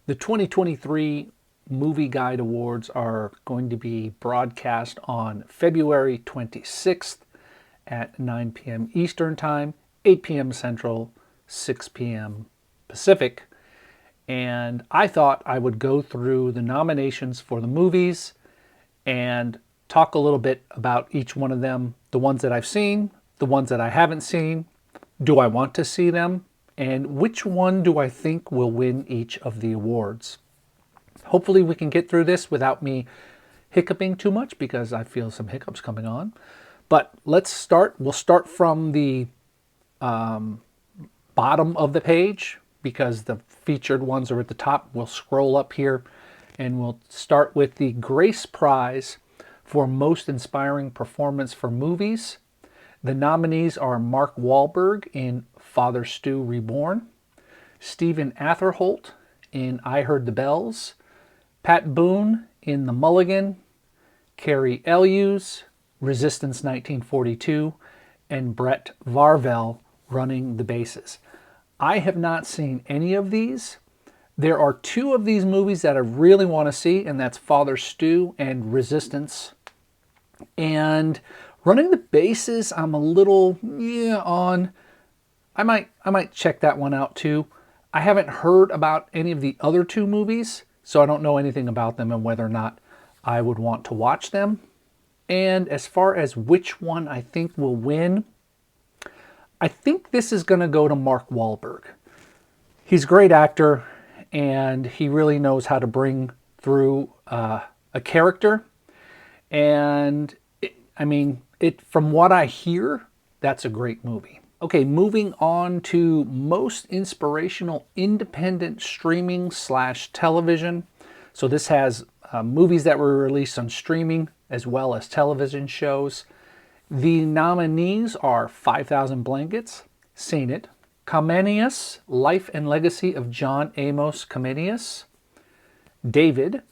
The 2023 Movie Guide Awards are going to be broadcast on February 26th at 9 p.m. Eastern Time, 8 p.m. Central, 6 p.m. Pacific. And I thought I would go through the nominations for the movies and talk a little bit about each one of them, the ones that I've seen, the ones that I haven't seen, do I want to see them, and which one do I think will win each of the awards. Hopefully we can get through this without me hiccuping too much because I feel some hiccups coming on. But let's start. We'll start from the bottom of the page because the featured ones are at the top. We'll scroll up here and we'll start with the Grace Prize for Most Inspiring Performance for Movies. The nominees are Mark Wahlberg in Father Stu Reborn, Stephen Atherholt in I Heard the Bells, Pat Boone in The Mulligan, Cary Elwes, Resistance 1942, and Brett Varvel, Running the Bases. I have not seen any of these. There are two of these movies that I really want to see, and that's Father Stu and Resistance. And Running the Bases, I'm a little on. I might check that one out too. I haven't heard about any of the other two movies, so I don't know anything about them and whether or not I would want to watch them. And as far as which one I think will win, I think this is going to go to Mark Wahlberg. He's a great actor, and he really knows how to bring through a character. And from what I hear, that's a great movie. Okay, moving on to Most Inspirational Independent Streaming / Television. So this has movies that were released on streaming as well as television shows. The nominees are 5,000 Blankets, seen it. COMENIUS, Life and Legacy of John Amos Comenius. David,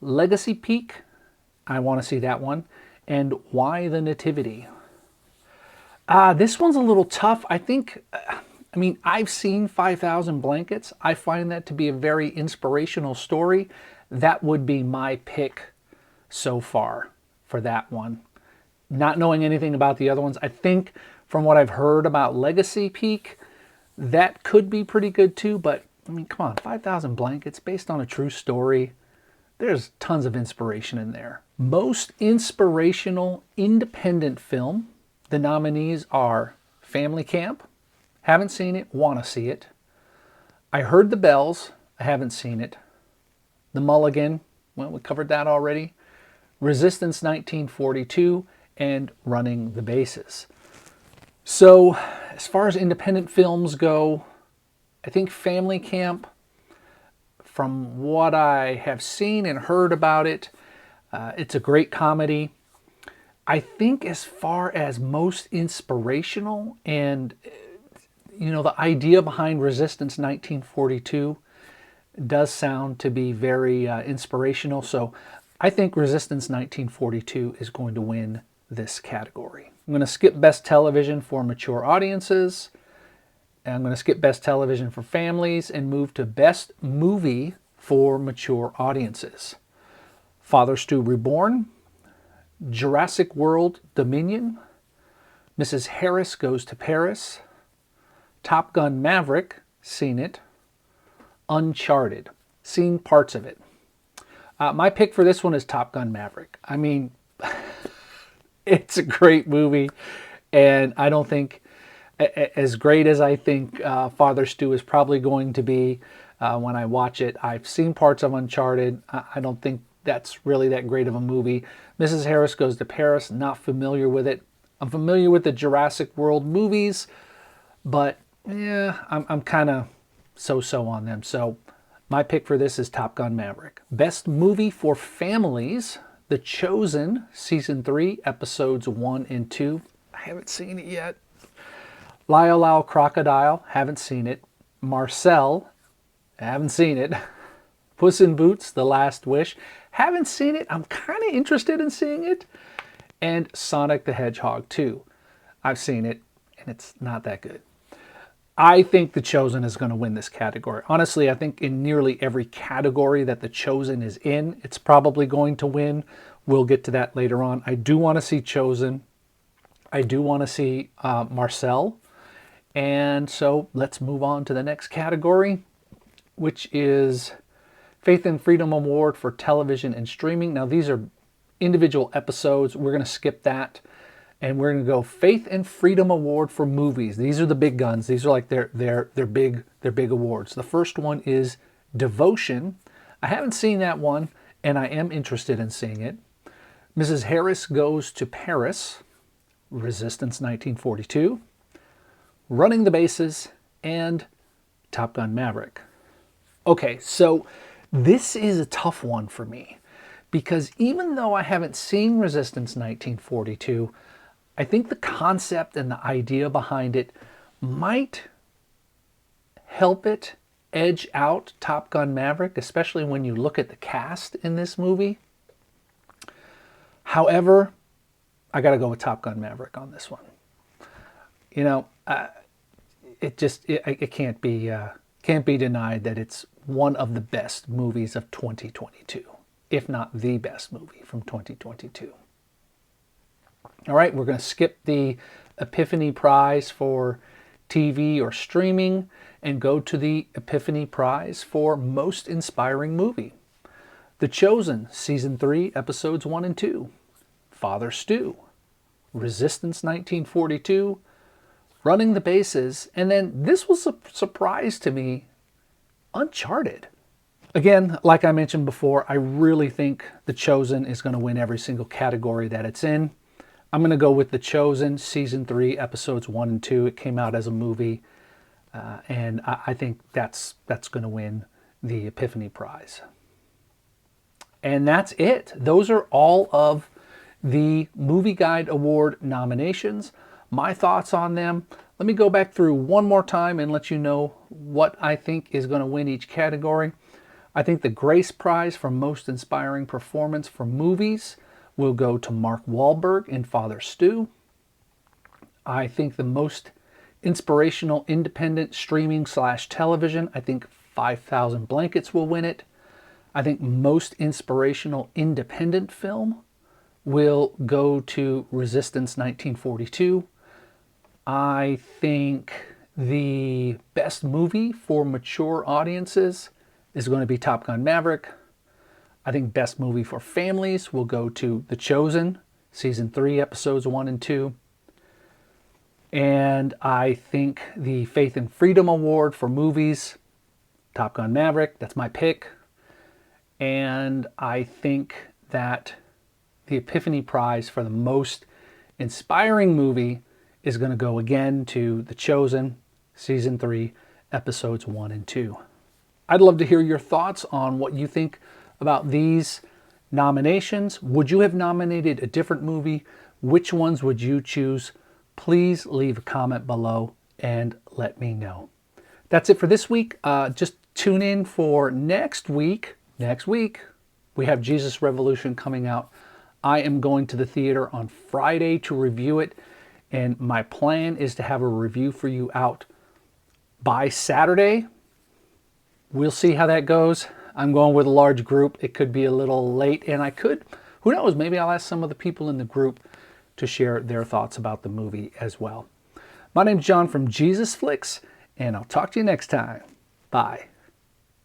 Legacy Peak, I want to see that one. And Why the Nativity. This one's a little tough. I've seen 5,000 Blankets. I find that to be a very inspirational story. That would be my pick so far for that one. Not knowing anything about the other ones, I think from what I've heard about Legacy Peak, that could be pretty good too. But come on, 5,000 Blankets based on a true story. There's tons of inspiration in there. Most Inspirational Independent Film. The nominees are Family Camp. Haven't seen it, want to see it. I Heard the Bells. I haven't seen it. The Mulligan. Well, we covered that already. Resistance 1942 and Running the Bases. So as far as independent films go, I think Family Camp, from what I have seen and heard about it, it's a great comedy. I think as far as most inspirational and, the idea behind Resistance 1942 does sound to be very inspirational. So I think Resistance 1942 is going to win this category. I'm going to skip Best Television for mature audiences. And I'm going to skip Best Television for families and move to Best Movie for mature audiences. Father Stu Reborn, Jurassic World Dominion, Mrs. Harris Goes to Paris, Top Gun Maverick, seen it, Uncharted, seen parts of it. My pick for this one is Top Gun Maverick. It's a great movie, and I don't think, as great as I think Father Stu is probably going to be when I watch it, I've seen parts of Uncharted. I don't think that's really that great of a movie. Mrs. Harris Goes to Paris, not familiar with it. I'm familiar with the Jurassic World movies, but yeah, I'm kind of so-so on them. So my pick for this is Top Gun Maverick. Best Movie for Families, The Chosen, Season 3, Episodes 1 and 2. I haven't seen it yet. Lyle Lyle Crocodile, haven't seen it. Marcel, haven't seen it. Puss in Boots, The Last Wish, haven't seen it. I'm kind of interested in seeing it. And Sonic the Hedgehog 2. I've seen it, and it's not that good. I think The Chosen is going to win this category. Honestly, I think in nearly every category that The Chosen is in, it's probably going to win. We'll get to that later on. I do want to see Chosen. I do want to see Marcel. And so let's move on to the next category, which is Faith and Freedom Award for television and streaming. Now, these are individual episodes. We're going to skip that. And we're going to go Faith and Freedom Award for movies. These are the big guns. These are like their big awards. The first one is Devotion. I haven't seen that one, and I am interested in seeing it. Mrs. Harris Goes to Paris, Resistance 1942, Running the Bases, and Top Gun Maverick. Okay, so this is a tough one for me because even though I haven't seen Resistance 1942, I think the concept and the idea behind it might help it edge out Top Gun Maverick, especially when you look at the cast in this movie. However, I got to go with Top Gun Maverick on this one. You know, it can't be denied that it's one of the best movies of 2022, if not the best movie from 2022. All right, we're going to skip the Epiphany Prize for TV or streaming and go to the Epiphany Prize for Most Inspiring Movie. The Chosen, Season 3, Episodes 1 and 2. Father Stew. Resistance 1942. Running the Bases. And then this was a surprise to me, Uncharted. Again, like I mentioned before, I really think The Chosen is going to win every single category that it's in. I'm going to go with The Chosen, Season 3, Episodes 1 and 2. It came out as a movie, and I think that's going to win the Epiphany Prize. And that's it. Those are all of the Movie Guide Award nominations. My thoughts on them. Let me go back through one more time and let you know what I think is going to win each category. I think the Grace Prize for Most Inspiring Performance for Movies will go to Mark Wahlberg in Father Stew. I think the Most Inspirational Independent Streaming / Television, I think 5,000 Blankets will win it. I think Most Inspirational Independent Film will go to Resistance 1942. I think the Best Movie for Mature Audiences is going to be Top Gun Maverick. I think Best Movie for Families will go to The Chosen, Season 3, Episodes 1 and 2. And I think the Faith and Freedom Award for Movies, Top Gun Maverick, that's my pick. And I think that the Epiphany Prize for the Most Inspiring Movie is going to go again to The Chosen, Season 3, Episodes 1 and 2. I'd love to hear your thoughts on what you think about these nominations. Would you have nominated a different movie? Which ones would you choose? Please leave a comment below and let me know. That's it for this week. Just tune in for next week. Next week, we have Jesus Revolution coming out. I am going to the theater on Friday to review it, and my plan is to have a review for you out by Saturday. We'll see how that goes. I'm going with a large group. It could be a little late, and I could, who knows, maybe I'll ask some of the people in the group to share their thoughts about the movie as well. My name's John from Jesus Flicks, and I'll talk to you next time. Bye.